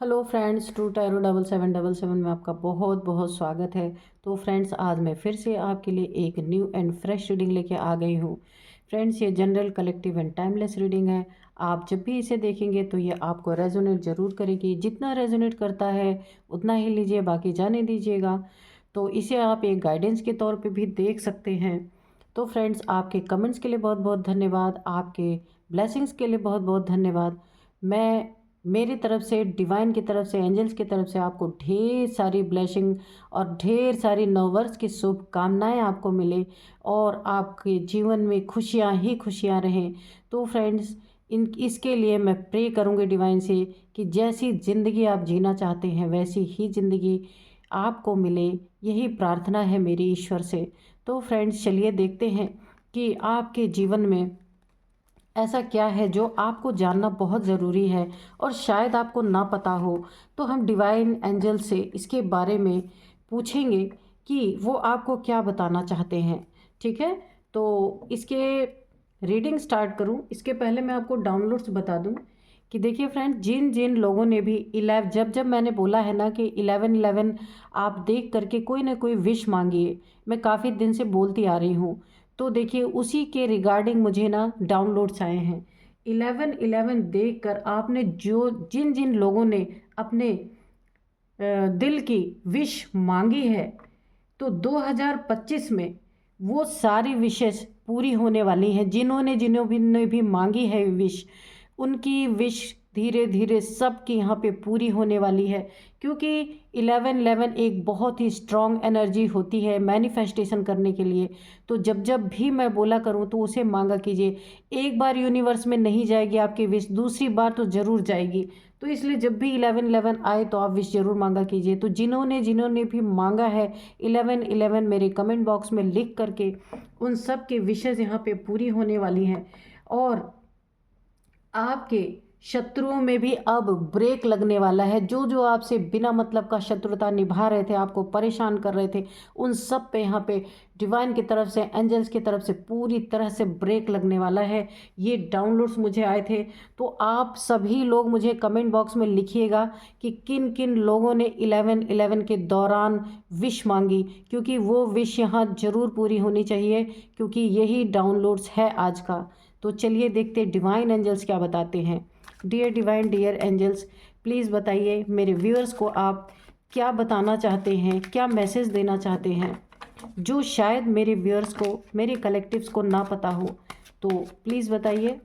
Hello friends, true tarot 7777 में आपका बहुत बहुत स्वागत है। तो फ्रेंड्स, आज मैं फिर से आपके लिए एक न्यू एंड फ्रेश रीडिंग लेके आ गई हूँ। फ्रेंड्स, ये general, collective and timeless reading है। आप जब भी इसे देखेंगे तो ये आपको रेजोनेट ज़रूर करेगी। जितना रेजोनेट करता है उतना ही लीजिए, बाकी जाने दीजिएगा। तो इसे आप एक गाइडेंस के तौर पर भी देख सकते हैं। तो फ्रेंड्स, आपके कमेंट्स के लिए बहुत बहुत धन्यवाद, आपके ब्लेसिंग्स के लिए बहुत बहुत धन्यवाद। मैं मेरी तरफ से, डिवाइन की तरफ से, एंजल्स की तरफ से आपको ढेर सारी ब्लेसिंग और ढेर सारी नववर्ष की शुभकामनाएं आपको मिले और आपके जीवन में खुशियां ही खुशियां रहें। तो फ्रेंड्स, इन इसके लिए मैं प्रे करूंगी डिवाइन से कि जैसी ज़िंदगी आप जीना चाहते हैं वैसी ही ज़िंदगी आपको मिले। यही प्रार्थना है मेरी ईश्वर से। तो फ्रेंड्स, चलिए देखते हैं कि आपके जीवन में ऐसा क्या है जो आपको जानना बहुत ज़रूरी है और शायद आपको ना पता हो। तो हम डिवाइन एंजल से इसके बारे में पूछेंगे कि वो आपको क्या बताना चाहते हैं। ठीक है, तो इसके रीडिंग स्टार्ट करूं इसके पहले मैं आपको डाउनलोड्स बता दूं कि देखिए फ्रेंड्स, जिन जिन लोगों ने भी 11, जब जब मैंने बोला है ना कि 11-11 आप देख करके कोई ना कोई विश मांगिए, मैं काफ़ी दिन से बोलती आ रही हूँ। तो देखिए, उसी के रिगार्डिंग मुझे ना डाउनलोड्स आए हैं। 11-11 देख कर आपने जो जिन जिन लोगों ने अपने दिल की विश मांगी है, तो 2025 में वो सारी विशेस पूरी होने वाली हैं। जिन्होंने जिन्होंने भी मांगी है विश, उनकी विश धीरे धीरे सबकी यहाँ पे पूरी होने वाली है। क्योंकि 11-11 एक बहुत ही स्ट्रॉन्ग एनर्जी होती है मैनिफेस्टेशन करने के लिए। तो जब जब भी मैं बोला करूँ तो उसे मांगा कीजिए। एक बार यूनिवर्स में नहीं जाएगी आपकी विश, दूसरी बार तो ज़रूर जाएगी। तो इसलिए जब भी 11-11 आए तो आप विश ज़रूर मांगा कीजिए। तो जिन्होंने जिन्होंने भी मांगा है 11-11 मेरे कमेंट बॉक्स में लिख करके, उन सब के विशेज़ यहाँ पे पूरी होने वाली हैं। और आपके शत्रुओं में भी अब ब्रेक लगने वाला है। जो जो आपसे बिना मतलब का शत्रुता निभा रहे थे, आपको परेशान कर रहे थे, उन सब पे यहाँ पे डिवाइन की तरफ से, एंजल्स की तरफ से पूरी तरह से ब्रेक लगने वाला है। ये डाउनलोड्स मुझे आए थे। तो आप सभी लोग मुझे कमेंट बॉक्स में लिखिएगा कि किन किन लोगों ने 11-11 के दौरान विश मांगी, क्योंकि वो विश यहाँ ज़रूर पूरी होनी चाहिए, क्योंकि यही डाउनलोड्स है आज का। तो चलिए देखते डिवाइन एंजल्स क्या बताते हैं। Dear divine, dear angels, please बताइए मेरे व्यूअर्स को आप क्या बताना चाहते हैं, क्या मैसेज देना चाहते हैं, जो शायद मेरे व्यूअर्स को, मेरे कलेक्टिव्स को ना पता हो। तो प्लीज़ बताइए,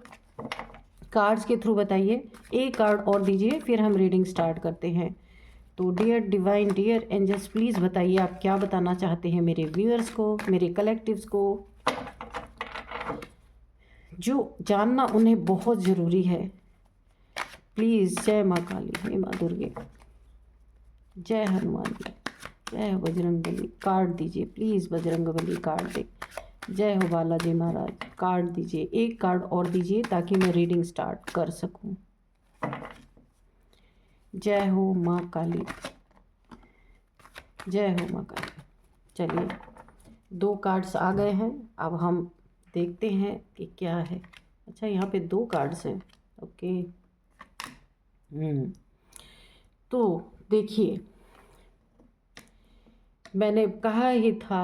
कार्ड्स के थ्रू बताइए। एक कार्ड और दीजिए, फिर हम रीडिंग स्टार्ट करते हैं। तो dear divine, dear angels, please बताइए आप क्या बताना चाहते हैं मेरे व्यूअर्स को, मेरे कलेक्टिव्स को, जो जानना उन्हें बहुत ज़रूरी है। प्लीज़। जय माँ काली, हे माँ दुर्गे, जय हनुमान जी, जय हो बजरंग बली। कार्ड दीजिए प्लीज़, बजरंग बली कार्ड दे। जय हो बालाजी महाराज, कार्ड दीजिए। एक कार्ड और दीजिए ताकि मैं रीडिंग स्टार्ट कर सकूं। जय हो माँ काली, जय हो माँ काली। चलिए, 2 कार्ड्स आ गए हैं। अब हम देखते हैं कि क्या है। अच्छा, यहाँ पे 2 कार्ड्स हैं। ओके। तो देखिए, मैंने कहा ही था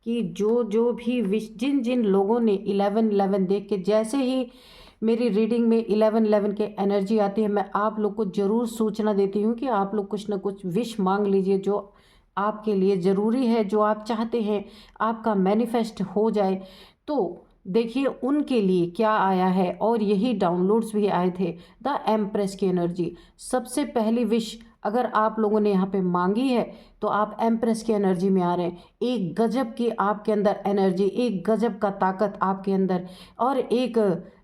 कि जो जो भी विश, जिन जिन लोगों ने 11-11 देख के, जैसे ही मेरी रीडिंग में 11-11 के एनर्जी आती है, मैं आप लोग को ज़रूर सूचना देती हूँ कि आप लोग कुछ ना कुछ विश मांग लीजिए जो आपके लिए ज़रूरी है, जो आप चाहते हैं आपका मैनिफेस्ट हो जाए। तो देखिए उनके लिए क्या आया है, और यही डाउनलोड्स भी आए थे। द एम्प्रेस की एनर्जी, सबसे पहली विश अगर आप लोगों ने यहाँ पे मांगी है तो आप एम्प्रेस की एनर्जी में आ रहे हैं। एक गजब की आपके अंदर एनर्जी, एक गजब का ताकत आपके अंदर, और एक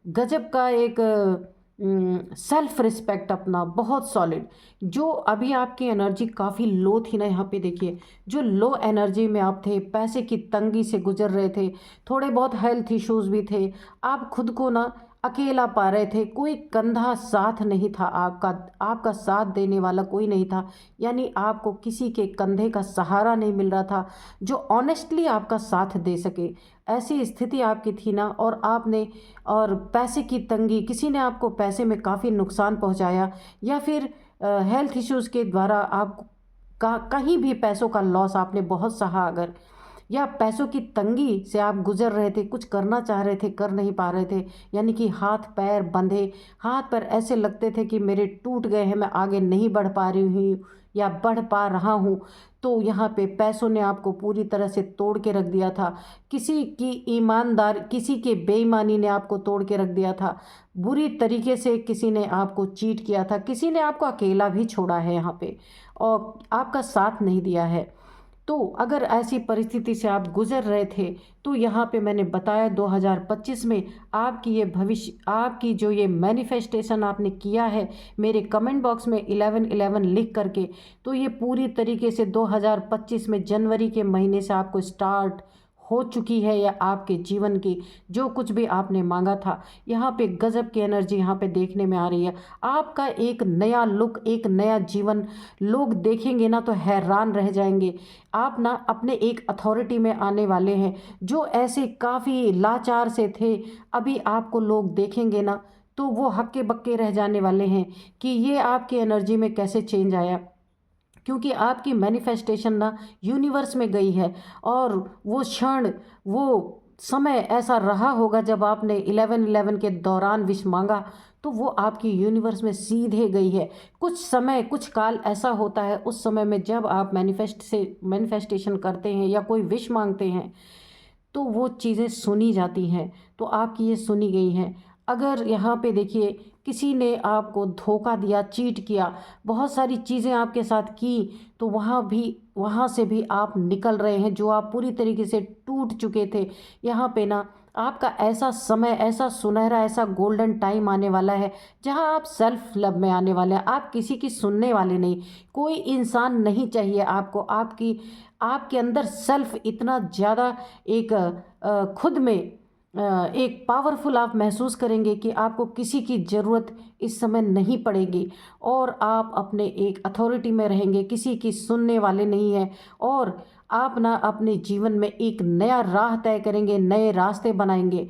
गजब का एक सेल्फ रिस्पेक्ट अपना बहुत सॉलिड। जो अभी आपकी एनर्जी काफ़ी लो थी ना, यहाँ पे देखिए, जो लो एनर्जी में आप थे, पैसे की तंगी से गुजर रहे थे, थोड़े बहुत हेल्थ इश्यूज भी थे, आप खुद को ना अकेला पा रहे थे, कोई कंधा साथ नहीं था आपका, आपका साथ देने वाला कोई नहीं था। यानी आपको किसी के कंधे का सहारा नहीं मिल रहा था जो ऑनेस्टली आपका साथ दे सके। ऐसी स्थिति आपकी थी ना, और आपने, और पैसे की तंगी, किसी ने आपको पैसे में काफ़ी नुकसान पहुंचाया, या फिर हेल्थ इश्यूज़ के द्वारा आप कहीं भी पैसों का लॉस आपने बहुत सहा अगर, या पैसों की तंगी से आप गुजर रहे थे, कुछ करना चाह रहे थे कर नहीं पा रहे थे, यानी कि हाथ पैर बंधे, हाथ पैर ऐसे लगते थे कि मेरे टूट गए हैं, मैं आगे नहीं बढ़ पा रही हूँ या बढ़ पा रहा हूँ, तो यहाँ पे पैसों ने आपको पूरी तरह से तोड़ के रख दिया था। किसी की ईमानदार, किसी के बेईमानी ने आपको तोड़ के रख दिया था। बुरी तरीके से किसी ने आपको चीट किया था, किसी ने आपको अकेला भी छोड़ा है यहाँ पे, और आपका साथ नहीं दिया है। तो अगर ऐसी परिस्थिति से आप गुजर रहे थे, तो यहाँ पे मैंने बताया 2025 में आपकी ये भविष्य, आपकी जो ये मैनिफेस्टेशन आपने किया है मेरे कमेंट बॉक्स में 1111 लिख करके, तो ये पूरी तरीके से 2025 में जनवरी के महीने से आपको स्टार्ट हो चुकी है, या आपके जीवन की जो कुछ भी आपने मांगा था, यहाँ पे गजब की एनर्जी यहाँ पे देखने में आ रही है। आपका एक नया लुक, एक नया जीवन लोग देखेंगे ना तो हैरान रह जाएंगे। आप ना अपने एक अथॉरिटी में आने वाले हैं। जो ऐसे काफ़ी लाचार से थे, अभी आपको लोग देखेंगे ना तो वो हक्के बक्के रह जाने वाले हैं कि ये आपकी एनर्जी में कैसे चेंज आया, क्योंकि आपकी मैनिफेस्टेशन ना यूनिवर्स में गई है। और वो क्षण, वो समय ऐसा रहा होगा जब आपने 1111 के दौरान विश मांगा, तो वो आपकी यूनिवर्स में सीधे गई है। कुछ समय, कुछ काल ऐसा होता है उस समय में जब आप मैनिफेस्टेशन करते हैं या कोई विश मांगते हैं, तो वो चीज़ें सुनी जाती हैं। तो आपकी ये सुनी गई हैं। अगर यहाँ पे देखिए, किसी ने आपको धोखा दिया, चीट किया, बहुत सारी चीज़ें आपके साथ की, तो वहाँ से भी आप निकल रहे हैं, जो आप पूरी तरीके से टूट चुके थे। यहाँ पे ना आपका ऐसा समय, ऐसा सुनहरा, ऐसा गोल्डन टाइम आने वाला है जहाँ आप सेल्फ लव में आने वाले हैं। आप किसी की सुनने वाले नहीं, कोई इंसान नहीं चाहिए आपको। आपके अंदर सेल्फ इतना ज़्यादा एक खुद में एक पावरफुल आप महसूस करेंगे कि आपको किसी की ज़रूरत इस समय नहीं पड़ेगी, और आप अपने एक अथॉरिटी में रहेंगे, किसी की सुनने वाले नहीं हैं। और आप ना अपने जीवन में एक नया राह तय करेंगे, नए रास्ते बनाएंगे।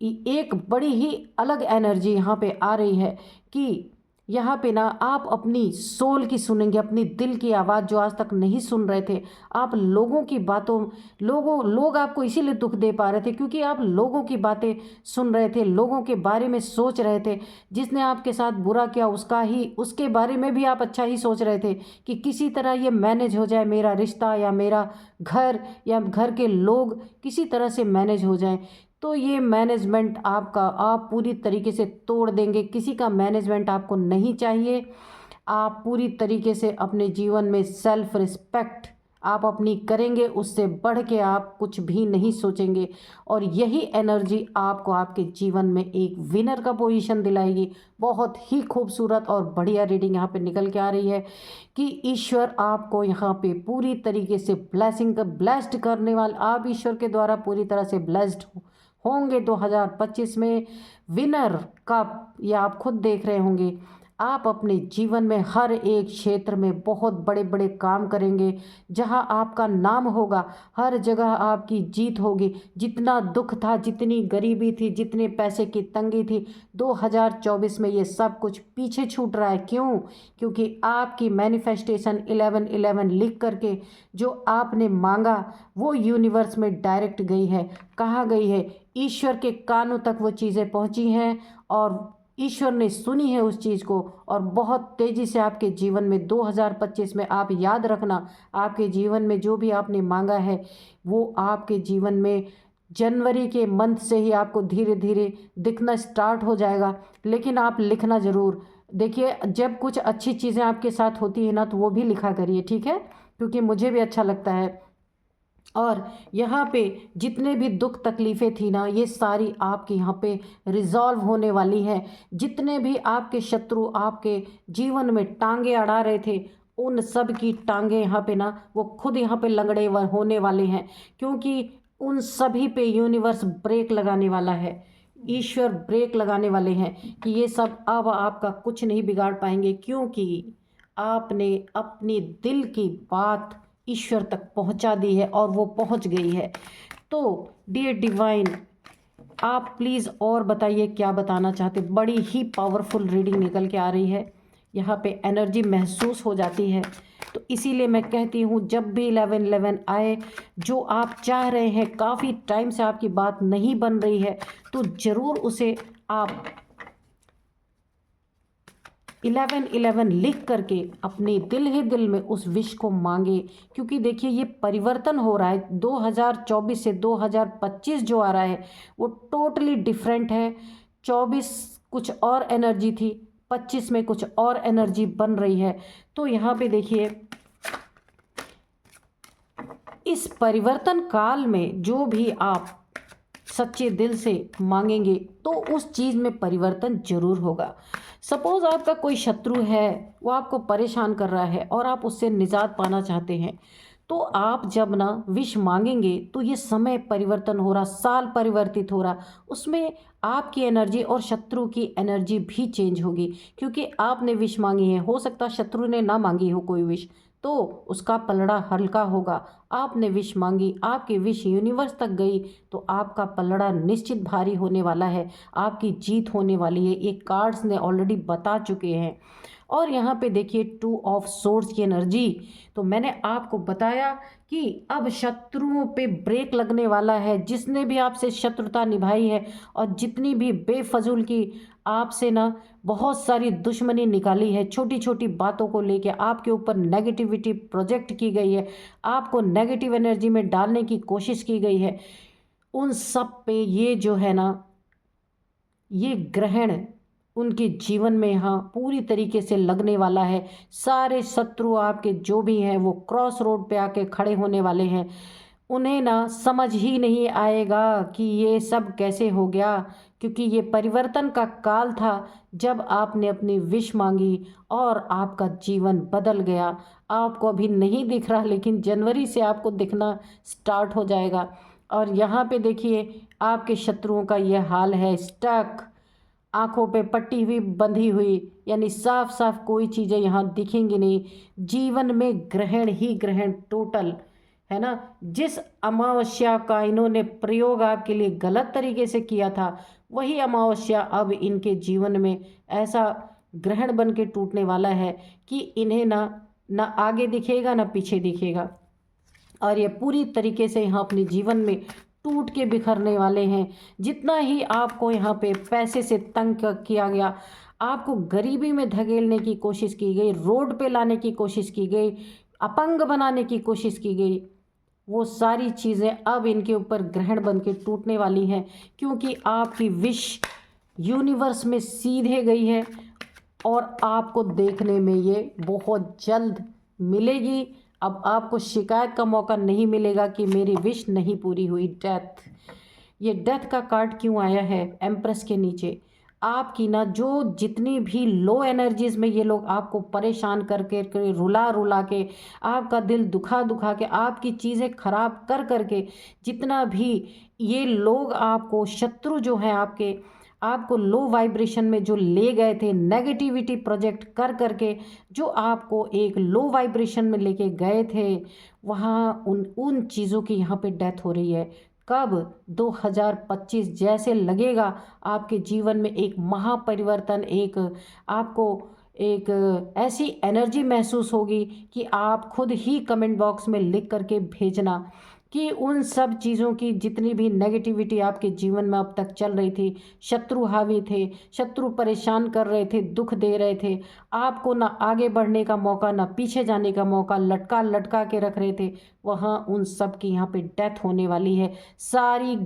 एक बड़ी ही अलग एनर्जी यहाँ पे आ रही है कि यहाँ पे ना आप अपनी सोल की सुनेंगे, अपनी दिल की आवाज़ जो आज तक नहीं सुन रहे थे। आप लोगों की बातों, लोग आपको इसीलिए दुख दे पा रहे थे क्योंकि आप लोगों की बातें सुन रहे थे, लोगों के बारे में सोच रहे थे। जिसने आपके साथ बुरा किया उसके बारे में भी आप अच्छा ही सोच रहे थे कि किसी तरह ये मैनेज हो जाए, मेरा रिश्ता या मेरा घर या घर के लोग किसी तरह से मैनेज हो जाए। तो ये मैनेजमेंट आपका आप पूरी तरीके से तोड़ देंगे। किसी का मैनेजमेंट आपको नहीं चाहिए। आप पूरी तरीके से अपने जीवन में सेल्फ रिस्पेक्ट आप अपनी करेंगे, उससे बढ़ के आप कुछ भी नहीं सोचेंगे। और यही एनर्जी आपको आपके जीवन में एक विनर का पोजीशन दिलाएगी। बहुत ही खूबसूरत और बढ़िया रीडिंग यहाँ पे निकल के आ रही है कि ईश्वर आपको यहाँ पे पूरी तरीके से ब्लेस्ड करने वाले, आप ईश्वर के द्वारा पूरी तरह से ब्लेस्ड होंगे 2025 में। विनर का ये आप खुद देख रहे होंगे। आप अपने जीवन में हर एक क्षेत्र में बहुत बड़े बड़े काम करेंगे। जहां आपका नाम होगा, हर जगह आपकी जीत होगी। जितना दुख था, जितनी गरीबी थी, जितने पैसे की तंगी थी, 2024 में ये सब कुछ पीछे छूट रहा है। क्यों? क्योंकि आपकी मैनिफेस्टेशन 1111 लिख करके जो आपने मांगा वो यूनिवर्स में डायरेक्ट गई है। कहाँ गई है? ईश्वर के कानों तक वो चीज़ें पहुँची हैं, और ईश्वर ने सुनी है उस चीज़ को। और बहुत तेज़ी से आपके जीवन में 2025 में, आप याद रखना, आपके जीवन में जो भी आपने मांगा है वो आपके जीवन में जनवरी के मंथ से ही आपको धीरे धीरे दिखना स्टार्ट हो जाएगा। लेकिन आप लिखना ज़रूर। देखिए, जब कुछ अच्छी चीज़ें आपके साथ होती है ना तो वो भी लिखा करिए, ठीक है? क्योंकि मुझे भी अच्छा लगता है। और यहाँ पे जितने भी दुख तकलीफ़ें थी ना, ये सारी आपके यहाँ पे रिजॉल्व होने वाली हैं। जितने भी आपके शत्रु आपके जीवन में टांगे अड़ा रहे थे, उन सब की टांगे यहाँ पे ना वो खुद यहाँ पे लंगड़े होने वाले हैं, क्योंकि उन सभी पे यूनिवर्स ब्रेक लगाने वाला है। ईश्वर ब्रेक लगाने वाले हैं कि ये सब अब आपका कुछ नहीं बिगाड़ पाएंगे, क्योंकि आपने अपनी दिल की बात ईश्वर तक पहुंचा दी है और वो पहुंच गई है। तो डियर डिवाइन, आप प्लीज़ और बताइए क्या बताना चाहते। बड़ी ही पावरफुल रीडिंग निकल के आ रही है यहाँ पे एनर्जी महसूस हो जाती है। तो इसीलिए मैं कहती हूँ जब भी 11-11 आए, जो आप चाह रहे हैं, काफ़ी टाइम से आपकी बात नहीं बन रही है, तो ज़रूर उसे आप 11-11 लिख करके अपने दिल ही दिल में उस विश को मांगे। क्योंकि देखिए ये परिवर्तन हो रहा है, 2024 से 2025 जो आ रहा है वो टोटली डिफरेंट है। 24 कुछ और एनर्जी थी, 25 में कुछ और एनर्जी बन रही है। तो यहाँ पे देखिए इस परिवर्तन काल में जो भी आप सच्चे दिल से मांगेंगे तो उस चीज़ में परिवर्तन जरूर होगा। सपोज आपका कोई शत्रु है, वो आपको परेशान कर रहा है और आप उससे निजात पाना चाहते हैं, तो आप जब ना विश मांगेंगे तो ये समय परिवर्तन हो रहा, साल परिवर्तित हो रहा, उसमें आपकी एनर्जी और शत्रु की एनर्जी भी चेंज होगी। क्योंकि आपने विश मांगी है, हो सकता शत्रु ने ना मांगी हो कोई विश, तो उसका पलड़ा हल्का होगा। आपने विश मांगी, आपकी विश यूनिवर्स तक गई, तो आपका पलड़ा निश्चित भारी होने वाला है, आपकी जीत होने वाली है। ये कार्ड्स ने ऑलरेडी बता चुके हैं। और यहाँ पे देखिए 2 ऑफ सोर्ड्स की एनर्जी, तो मैंने आपको बताया कि अब शत्रुओं पे ब्रेक लगने वाला है। जिसने भी आपसे शत्रुता निभाई है और जितनी भी बेफजूल की आपसे ना बहुत सारी दुश्मनी निकाली है, छोटी छोटी बातों को लेके आपके ऊपर नेगेटिविटी प्रोजेक्ट की गई है, आपको नेगेटिव एनर्जी में डालने की कोशिश की गई है, उन सब पे ये जो है ना, ये ग्रहण उनके जीवन में यहाँ पूरी तरीके से लगने वाला है। सारे शत्रु आपके जो भी हैं वो क्रॉस रोड पे आके खड़े होने वाले हैं। उन्हें ना समझ ही नहीं आएगा कि ये सब कैसे हो गया। क्योंकि ये परिवर्तन का काल था जब आपने अपनी विश मांगी और आपका जीवन बदल गया। आपको अभी नहीं दिख रहा, लेकिन जनवरी से आपको दिखना स्टार्ट हो जाएगा। और यहाँ पे देखिए आपके शत्रुओं का ये हाल है, स्टक, आंखों पे पट्टी हुई, बंधी हुई, यानी साफ साफ कोई चीज़ें यहाँ दिखेंगी नहीं। जीवन में ग्रहण ही ग्रहण टोटल है ना। जिस अमावस्या का इन्होंने प्रयोग आपके लिए गलत तरीके से किया था, वही अमावस्या अब इनके जीवन में ऐसा ग्रहण बन के टूटने वाला है कि इन्हें ना ना आगे दिखेगा ना पीछे दिखेगा। और ये पूरी तरीके से यहाँ अपने जीवन में टूट के बिखरने वाले हैं। जितना ही आपको यहाँ पे पैसे से तंग किया गया, आपको गरीबी में धकेलने की कोशिश की गई, रोड पे लाने की कोशिश की गई, अपंग बनाने की कोशिश की गई, वो सारी चीज़ें अब इनके ऊपर ग्रहण बन के टूटने वाली हैं। क्योंकि आपकी विश यूनिवर्स में सीधे गई है और आपको देखने में ये बहुत जल्द मिलेगी। अब आपको शिकायत का मौका नहीं मिलेगा कि मेरी विश नहीं पूरी हुई। डेथ, ये डेथ का कार्ड क्यों आया है एम्प्रेस के नीचे? आपकी ना जो जितनी भी लो एनर्जीज में ये लोग आपको परेशान करके रुला रुला के, आपका दिल दुखा दुखा के, आपकी चीज़ें खराब कर करके, जितना भी ये लोग आपको शत्रु जो हैं आपके, आपको लो वाइब्रेशन में जो ले गए थे, नेगेटिविटी प्रोजेक्ट कर करके जो आपको एक लो वाइब्रेशन में लेके गए थे, वहाँ उन उन चीज़ों की यहाँ पे डेथ हो रही है। कब? 2025 जैसे लगेगा आपके जीवन में एक महापरिवर्तन, एक आपको एक ऐसी एनर्जी महसूस होगी कि आप खुद ही कमेंट बॉक्स में लिख करके भेजना कि उन सब चीज़ों की जितनी भी नेगेटिविटी आपके जीवन में अब तक चल रही थी, शत्रु हावी थे, शत्रु परेशान कर रहे थे, दुख दे रहे थे, आपको ना आगे बढ़ने का मौका ना पीछे जाने का मौका, लटका लटका के रख रहे थे, वहाँ उन सब की यहाँ पे डेथ होने वाली है। सारी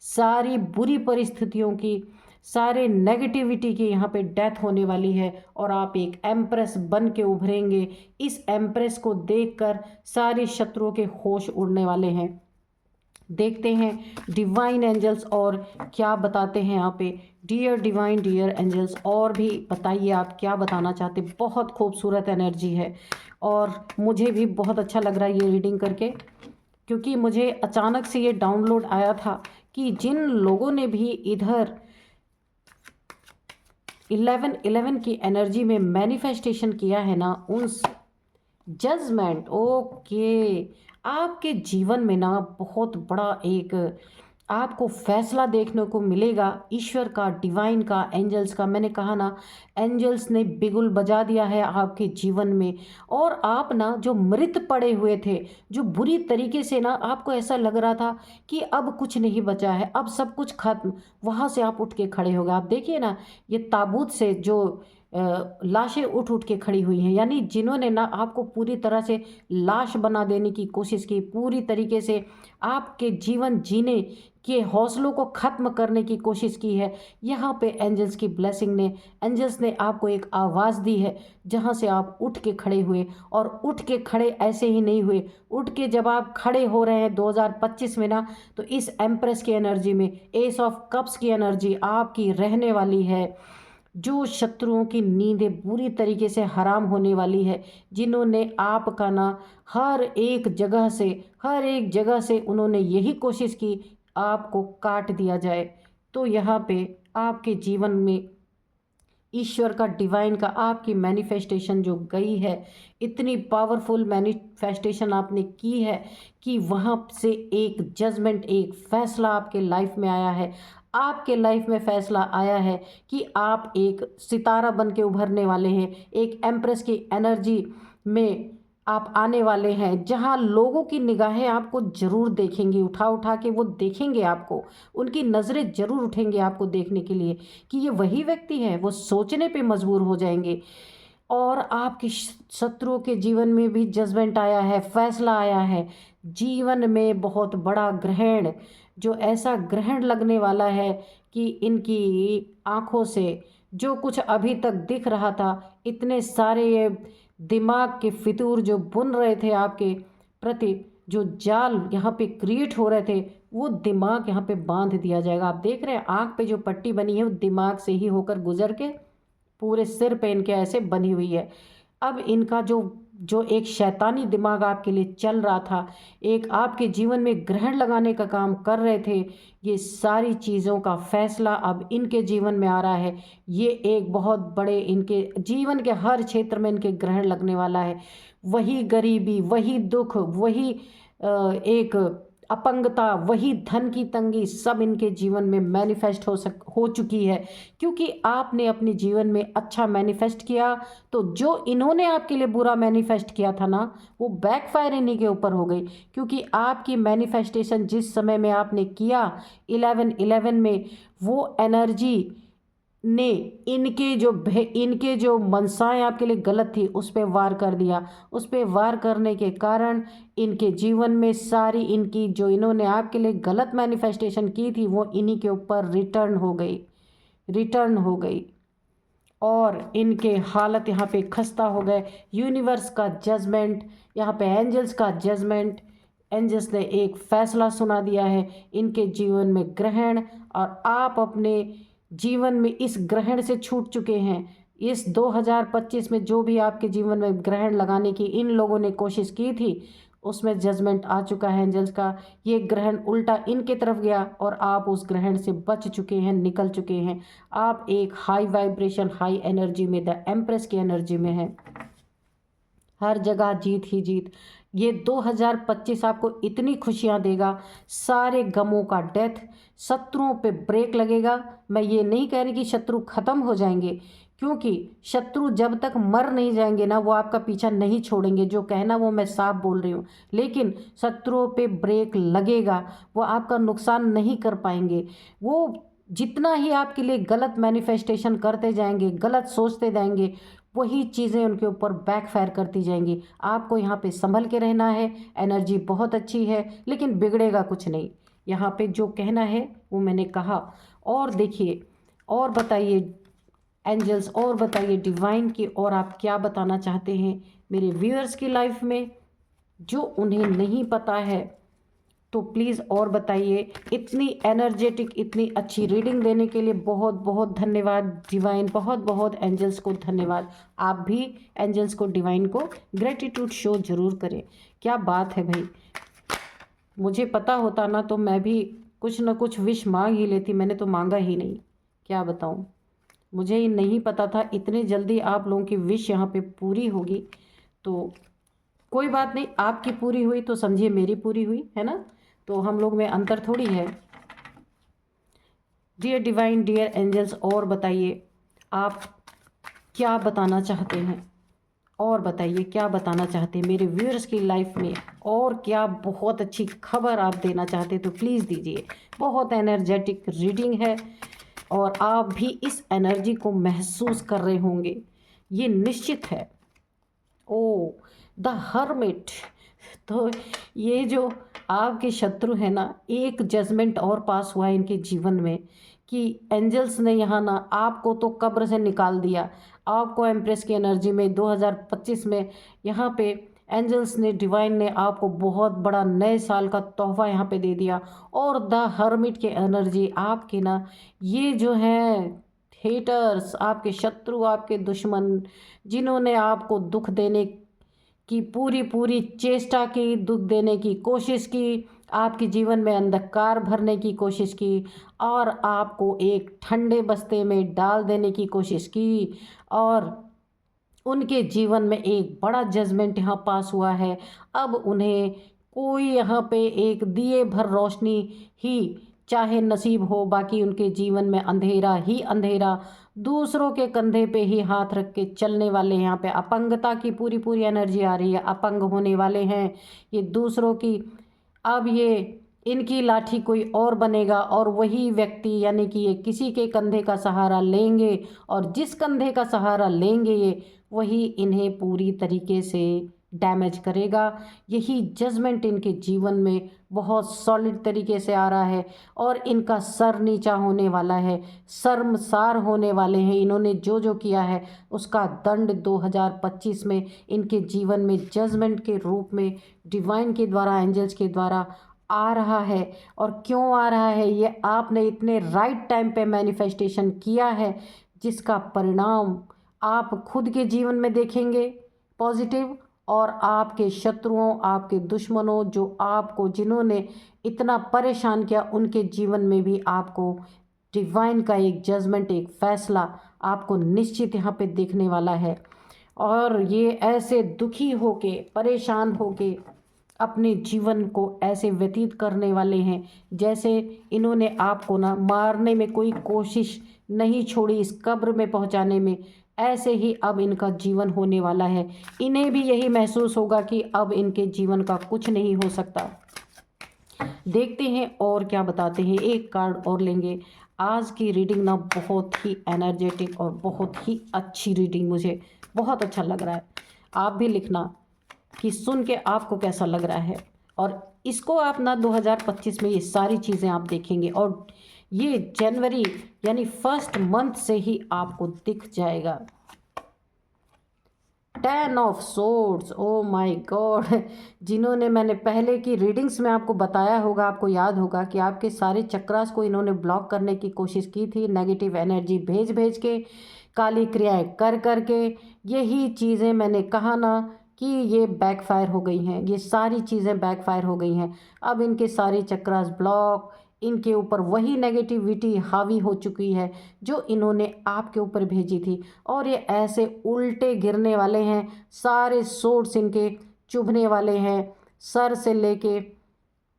सारी बुरी परिस्थितियों की, सारे नेगेटिविटी की यहाँ पे डेथ होने वाली है और आप एक एम्प्रेस बन के उभरेंगे। इस एम्प्रेस को देखकर सारे शत्रुओं के होश उड़ने वाले हैं। देखते हैं डिवाइन एंजल्स और क्या बताते हैं यहाँ पे। डियर डिवाइन, डियर एंजल्स, और भी बताइए आप क्या बताना चाहते। बहुत खूबसूरत एनर्जी है और मुझे भी बहुत अच्छा लग रहा है ये रीडिंग करके, क्योंकि मुझे अचानक से ये डाउनलोड आया था कि जिन लोगों ने भी इधर 11-11 की एनर्जी में मैनिफेस्टेशन किया है ना, उन जजमेंट, ओके, आपके जीवन में ना बहुत बड़ा एक आपको फैसला देखने को मिलेगा ईश्वर का, डिवाइन का, एंजल्स का। मैंने कहा ना, एंजल्स ने बिगुल बजा दिया है आपके जीवन में। और आप ना जो मृत पड़े हुए थे, जो बुरी तरीके से ना आपको ऐसा लग रहा था कि अब कुछ नहीं बचा है, अब सब कुछ खत्म, वहाँ से आप उठ के खड़े हो गए। आप देखिए ना, ये ताबूत से जो लाशें उठ उठ के खड़ी हुई हैं, यानी जिन्होंने ना आपको पूरी तरह से लाश बना देने की कोशिश की, पूरी तरीके से आपके जीवन जीने के हौसलों को ख़त्म करने की कोशिश की है। यहाँ पे एंजल्स की ब्लेसिंग ने, एंजल्स ने आपको एक आवाज़ दी है जहाँ से आप उठ के खड़े हुए। और उठ के खड़े ऐसे ही नहीं हुए, उठ के जब आप खड़े हो रहे हैं 2025 में ना, तो इस एम्प्रेस की एनर्जी में, एस ऑफ कप्स की एनर्जी आपकी रहने वाली है। जो शत्रुओं की नींदें पूरी तरीके से हराम होने वाली है, जिन्होंने आपका ना हर एक जगह से उन्होंने यही कोशिश की आपको काट दिया जाए। तो यहाँ पे आपके जीवन में ईश्वर का, डिवाइन का, आपकी मैनिफेस्टेशन जो गई है, इतनी पावरफुल मैनिफेस्टेशन आपने की है कि वहाँ से एक जजमेंट, एक फैसला आपके लाइफ में आया है। आपके लाइफ में फैसला आया है कि आप एक सितारा बन के उभरने वाले हैं, एक एम्प्रेस की एनर्जी में आप आने वाले हैं, जहां लोगों की निगाहें आपको ज़रूर देखेंगी, उठा उठा के वो देखेंगे आपको, उनकी नज़रें ज़रूर उठेंगे आपको देखने के लिए कि ये वही व्यक्ति है। वो सोचने पे मजबूर हो जाएंगे। और आपके शत्रुओं के जीवन में भी जजमेंट आया है, फैसला आया है। जीवन में बहुत बड़ा ग्रहण, जो ऐसा ग्रहण लगने वाला है कि इनकी आंखों से जो कुछ अभी तक दिख रहा था, इतने सारे ये दिमाग के फितूर जो बुन रहे थे आपके प्रति, जो जाल यहाँ पे क्रिएट हो रहे थे, वो दिमाग यहाँ पे बांध दिया जाएगा। आप देख रहे हैं आँख पे जो पट्टी बनी है, वो दिमाग से ही होकर गुजर के पूरे सिर पे इनके ऐसे बनी हुई है। अब इनका जो जो एक शैतानी दिमाग आपके लिए चल रहा था, एक आपके जीवन में ग्रहण लगाने का काम कर रहे थे, ये सारी चीज़ों का फैसला अब इनके जीवन में आ रहा है। ये एक बहुत बड़े इनके जीवन के हर क्षेत्र में इनके ग्रहण लगने वाला है। वही गरीबी, वही दुख, वही एक अपंगता, वही धन की तंगी, सब इनके जीवन में मैनिफेस्ट हो चुकी है। क्योंकि आपने अपने जीवन में अच्छा मैनिफेस्ट किया, तो जो इन्होंने आपके लिए बुरा मैनिफेस्ट किया था ना, वो बैकफायर इन्हीं के ऊपर हो गई। क्योंकि आपकी मैनिफेस्टेशन जिस समय में आपने किया 11/11 में, वो एनर्जी ने इनके जो मनसाएं आपके लिए गलत थी, उस पर वार कर दिया। उस पर वार करने के कारण इनके जीवन में सारी इनकी जो इन्होंने आपके लिए गलत मैनिफेस्टेशन की थी, वो इन्हीं के ऊपर रिटर्न हो गई। और इनके हालत यहाँ पे खस्ता हो गए। यूनिवर्स का जजमेंट, यहाँ पे एंजल्स का जजमेंट, एंजल्स ने एक फैसला सुना दिया है इनके जीवन में ग्रहण। और आप अपने जीवन में इस ग्रहण से छूट चुके हैं। इस 2025 में जो भी आपके जीवन में ग्रहण लगाने की इन लोगों ने कोशिश की थी, उसमें जजमेंट आ चुका है एंजल्स का। ये ग्रहण उल्टा इनके तरफ गया और आप उस ग्रहण से बच चुके हैं, निकल चुके हैं। आप एक हाई वाइब्रेशन, हाई एनर्जी में, द एम्प्रेस की एनर्जी में हैं। हर जगह जीत ही जीत। ये 2025 आपको इतनी खुशियां देगा, सारे गमों का डेथ, शत्रुओं पे ब्रेक लगेगा। मैं ये नहीं कह रही कि शत्रु खत्म हो जाएंगे, क्योंकि शत्रु जब तक मर नहीं जाएंगे ना, वो आपका पीछा नहीं छोड़ेंगे। जो कहना वो मैं साफ बोल रही हूँ। लेकिन शत्रुओं पे ब्रेक लगेगा, वो आपका नुकसान नहीं कर पाएंगे। वो जितना ही आपके लिए गलत मैनिफेस्टेशन करते जाएंगे, गलत सोचते जाएंगे, वही चीज़ें उनके ऊपर बैकफायर करती जाएंगी। आपको यहाँ पे संभल के रहना है। एनर्जी बहुत अच्छी है, लेकिन बिगड़ेगा कुछ नहीं। यहाँ पे जो कहना है वो मैंने कहा। और देखिए, और बताइए एंजल्स, और बताइए डिवाइन की, और आप क्या बताना चाहते हैं मेरे व्यूअर्स की लाइफ में जो उन्हें नहीं पता है, तो प्लीज़ और बताइए। इतनी एनर्जेटिक, इतनी अच्छी रीडिंग देने के लिए बहुत बहुत धन्यवाद डिवाइन, बहुत बहुत एंजल्स को धन्यवाद। आप भी एंजल्स को, डिवाइन को ग्रेटिट्यूड शो ज़रूर करें। क्या बात है भाई, मुझे पता होता ना तो मैं भी कुछ ना कुछ विश मांग ही लेती। मैंने तो मांगा ही नहीं, क्या बताऊँ। मुझे ही नहीं पता था इतने जल्दी आप लोगों की विश यहाँ पे पूरी होगी। तो कोई बात नहीं, आपकी पूरी हुई तो समझिए मेरी पूरी हुई, है ना। तो हम लोग में अंतर थोड़ी है। डियर डिवाइन, डियर एंजल्स, और बताइए आप क्या बताना चाहते हैं, और बताइए क्या बताना चाहते हैं मेरे व्यूअर्स की लाइफ में, और क्या बहुत अच्छी खबर आप देना चाहते हैं तो प्लीज़ दीजिए। बहुत एनर्जेटिक रीडिंग है और आप भी इस एनर्जी को महसूस कर रहे होंगे, ये निश्चित है। ओ, द हर्मिट। तो ये जो आपके शत्रु है ना, एक जजमेंट और पास हुआ है इनके जीवन में कि एंजल्स ने यहाँ ना आपको तो कब्र से निकाल दिया। आपको एम्प्रेस की एनर्जी में 2025 में यहाँ पे एंजल्स ने, डिवाइन ने आपको बहुत बड़ा नए साल का तोहफा यहाँ पे दे दिया। और द हर्मिट की एनर्जी आपके ना, ये जो है हेटर्स, आपके शत्रु, आपके दुश्मन, जिन्होंने आपको दुख देने की पूरी पूरी चेष्टा की, दुख देने की कोशिश की, आपके जीवन में अंधकार भरने की कोशिश की, और आपको एक ठंडे बस्ते में डाल देने की कोशिश की, और उनके जीवन में एक बड़ा जजमेंट यहाँ पास हुआ है। अब उन्हें कोई यहाँ पे एक दिए भर रोशनी ही चाहे नसीब हो, बाकी उनके जीवन में अंधेरा ही अंधेरा। दूसरों के कंधे पे ही हाथ रख के चलने वाले, यहाँ पे अपंगता की पूरी पूरी एनर्जी आ रही है, अपंग होने वाले हैं ये दूसरों की। अब ये इनकी लाठी कोई और बनेगा, और वही व्यक्ति यानी कि ये किसी के कंधे का सहारा लेंगे, और जिस कंधे का सहारा लेंगे ये, वही इन्हें पूरी तरीके से डैमेज करेगा। यही जजमेंट इनके जीवन में बहुत सॉलिड तरीके से आ रहा है, और इनका सर नीचा होने वाला है, शर्मसार होने वाले हैं। इन्होंने जो जो किया है उसका दंड 2025 में इनके जीवन में जजमेंट के रूप में डिवाइन के द्वारा, एंजल्स के द्वारा आ रहा है। और क्यों आ रहा है, ये आपने इतने राइट टाइम पे मैनिफेस्टेशन किया है, जिसका परिणाम आप खुद के जीवन में देखेंगे पॉजिटिव, और आपके शत्रुओं, आपके दुश्मनों, जो आपको, जिन्होंने इतना परेशान किया, उनके जीवन में भी आपको डिवाइन का एक जजमेंट, एक फैसला आपको निश्चित यहाँ पे देखने वाला है। और ये ऐसे दुखी होके, परेशान होके अपने जीवन को ऐसे व्यतीत करने वाले हैं जैसे इन्होंने आपको ना मारने में कोई कोशिश नहीं छोड़ी, इस कब्र में पहुंचाने में। ऐसे ही अब इनका जीवन होने वाला है। इन्हें भी यही महसूस होगा कि अब इनके जीवन का कुछ नहीं हो सकता। देखते हैं और क्या बताते हैं, एक कार्ड और लेंगे। आज की रीडिंग ना बहुत ही एनर्जेटिक और बहुत ही अच्छी रीडिंग, मुझे बहुत अच्छा लग रहा है। आप भी लिखना कि सुन के आपको कैसा लग रहा है, और इसको आप ना 2025 में ये सारी चीज़ें आप देखेंगे, और ये जनवरी यानी फर्स्ट मंथ से ही आपको दिख जाएगा। 10 of swords, oh my God. जिन्होंने मैंने पहले की रीडिंग्स में आपको बताया होगा, आपको याद होगा कि आपके सारे चक्रास को इन्होंने ब्लॉक करने की कोशिश की थी, नेगेटिव एनर्जी भेज भेज के, काली क्रियाएं कर कर के। यही चीज़ें मैंने कहा ना कि ये बैकफायर हो गई हैं, ये सारी चीज़ें बैकफायर हो गई हैं। अब इनके सारे चक्रास ब्लॉक, इनके ऊपर वही नेगेटिविटी हावी हो चुकी है जो इन्होंने आपके ऊपर भेजी थी, और ये ऐसे उल्टे गिरने वाले हैं। सारे सोर्स इनके चुभने वाले हैं, सर से लेके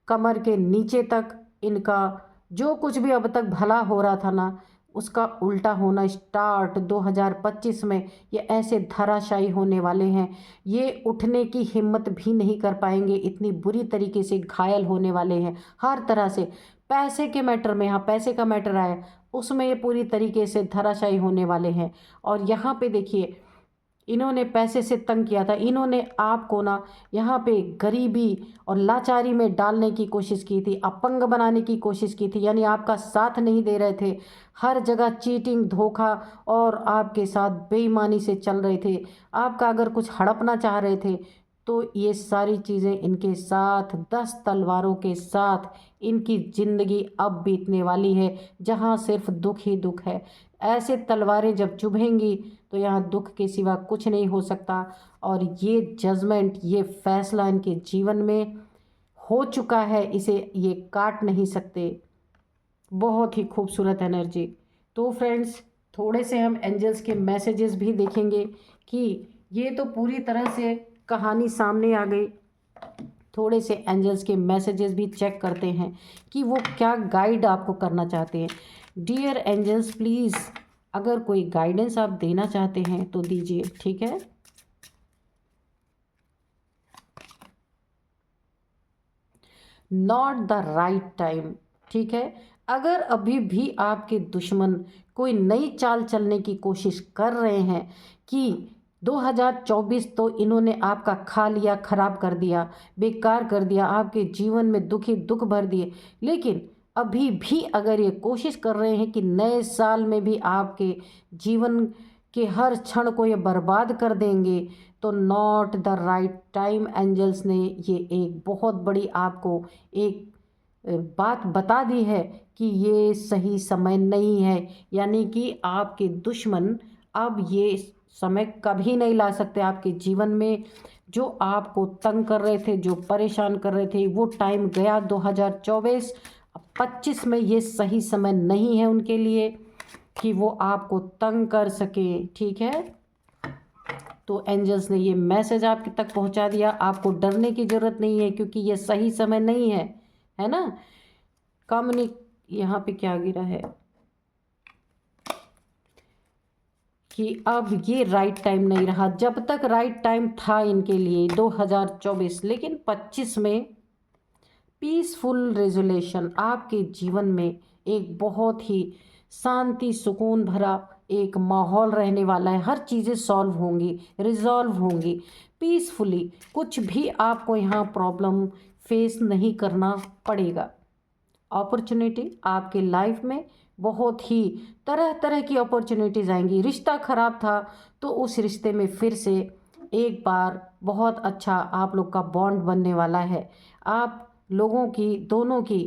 कमर के नीचे तक। इनका जो कुछ भी अब तक भला हो रहा था ना, उसका उल्टा होना स्टार्ट 2025 में। ये ऐसे धराशायी होने वाले हैं, ये उठने की हिम्मत भी नहीं कर पाएंगे, इतनी बुरी तरीके से घायल होने वाले हैं हर तरह से। पैसे के मैटर में, यहाँ पैसे का मैटर आया, उसमें ये पूरी तरीके से धराशायी होने वाले हैं। और यहाँ पे देखिए, इन्होंने पैसे से तंग किया था, इन्होंने आपको ना यहाँ पे गरीबी और लाचारी में डालने की कोशिश की थी, अपंग बनाने की कोशिश की थी, यानी आपका साथ नहीं दे रहे थे। हर जगह चीटिंग, धोखा, और आपके साथ बेईमानी से चल रहे थे। आपका अगर कुछ हड़पना चाह रहे थे तो ये सारी चीज़ें इनके साथ 10 तलवारों के साथ इनकी ज़िंदगी अब बीतने वाली है, जहाँ सिर्फ दुख ही दुख है। ऐसे तलवारें जब चुभेंगी तो यहाँ दुख के सिवा कुछ नहीं हो सकता। और ये जजमेंट, ये फैसला इनके जीवन में हो चुका है, इसे ये काट नहीं सकते। बहुत ही खूबसूरत एनर्जी। तो फ्रेंड्स, थोड़े से हम एंजल्स के मैसेजेस भी देखेंगे कि ये तो पूरी तरह से कहानी सामने आ गई। थोड़े से एंजल्स के मैसेजेस भी चेक करते हैं कि वो क्या गाइड आपको करना चाहते हैं। डियर एंजल्स प्लीज़ अगर कोई गाइडेंस आप देना चाहते हैं तो दीजिए, ठीक है। नॉट द राइट टाइम, ठीक है। अगर अभी भी आपके दुश्मन कोई नई चाल चलने की कोशिश कर रहे हैं कि 2024 तो इन्होंने आपका खा लिया, खराब कर दिया, बेकार कर दिया, आपके जीवन में दुख भर दिए, लेकिन अभी भी अगर ये कोशिश कर रहे हैं कि नए साल में भी आपके जीवन के हर क्षण को ये बर्बाद कर देंगे, तो not the right time. Angels ने ये एक बहुत बड़ी आपको एक बात बता दी है कि ये सही समय नहीं है, यानी कि आपके दुश्मन अब ये समय कभी नहीं ला सकते आपके जीवन में। जो आपको तंग कर रहे थे, जो परेशान कर रहे थे, वो टाइम गया 2024। 25 में ये सही समय नहीं है उनके लिए कि वो आपको तंग कर सके, ठीक है। तो एंजल्स ने ये मैसेज आपके तक पहुंचा दिया, आपको डरने की ज़रूरत नहीं है क्योंकि ये सही समय नहीं है ना। कम्युनिक यहाँ पे क्या गिरा है कि अब ये राइट टाइम नहीं रहा। जब तक राइट टाइम था इनके लिए 2024, लेकिन 25 में पीसफुल रेजोल्यूशन आपके जीवन में एक बहुत ही शांति सुकून भरा एक माहौल रहने वाला है। हर चीज़ें सॉल्व होंगी, रिजॉल्व होंगी पीसफुली। कुछ भी आपको यहाँ प्रॉब्लम फेस नहीं करना पड़ेगा। अपॉर्चुनिटी आपके लाइफ में बहुत ही तरह तरह की अपॉर्चुनिटीज़ आएंगी। रिश्ता ख़राब था तो उस रिश्ते में फिर से एक बार बहुत अच्छा आप लोग का बॉन्ड बनने वाला है। आप लोगों की दोनों की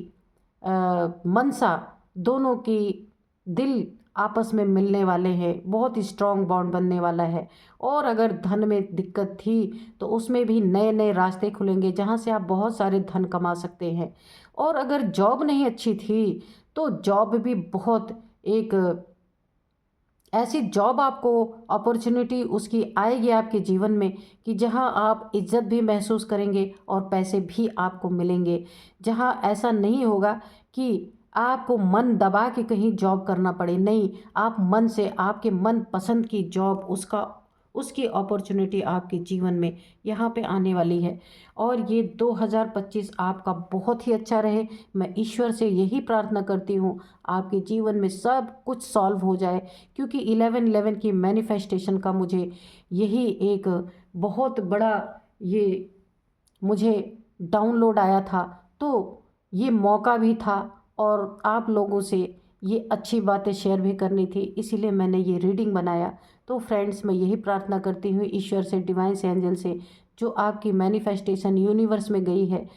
मनसा, दोनों की दिल आपस में मिलने वाले हैं, बहुत ही स्ट्रॉन्ग बॉन्ड बनने वाला है। और अगर धन में दिक्कत थी तो उसमें भी नए नए रास्ते खुलेंगे जहाँ से आप बहुत सारे धन कमा सकते हैं। और अगर जॉब नहीं अच्छी थी तो जॉब भी बहुत एक ऐसी जॉब आपको अपॉर्चुनिटी उसकी आएगी आपके जीवन में कि जहां आप इज्जत भी महसूस करेंगे और पैसे भी आपको मिलेंगे। जहां ऐसा नहीं होगा कि आपको मन दबा के कहीं जॉब करना पड़े, नहीं, आप मन से आपके मन पसंद की जॉब उसकी अपॉर्चुनिटी आपके जीवन में यहाँ पे आने वाली है। और ये 2025 आपका बहुत ही अच्छा रहे। मैं ईश्वर से यही प्रार्थना करती हूँ आपके जीवन में सब कुछ सॉल्व हो जाए, क्योंकि 11/11 की मैनिफेस्टेशन का मुझे यही एक बहुत बड़ा ये मुझे डाउनलोड आया था। तो ये मौका भी था और आप लोगों से ये अच्छी बातें शेयर भी करनी थी, इसीलिए मैंने ये रीडिंग बनाया। तो फ्रेंड्स, मैं यही प्रार्थना करती हूँ ईश्वर से, डिवाइन से, एंजल से, जो आपकी मैनिफेस्टेशन यूनिवर्स में गई है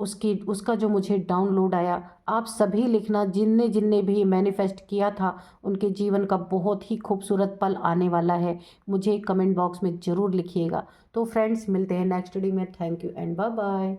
उसका जो मुझे डाउनलोड आया, आप सभी लिखना जिनने जिनने भी मैनिफेस्ट किया था उनके जीवन का बहुत ही खूबसूरत पल आने वाला है। मुझे कमेंट बॉक्स में ज़रूर लिखिएगा। तो फ्रेंड्स, मिलते हैं नेक्स्ट वीडियो में। Thank you and bye bye.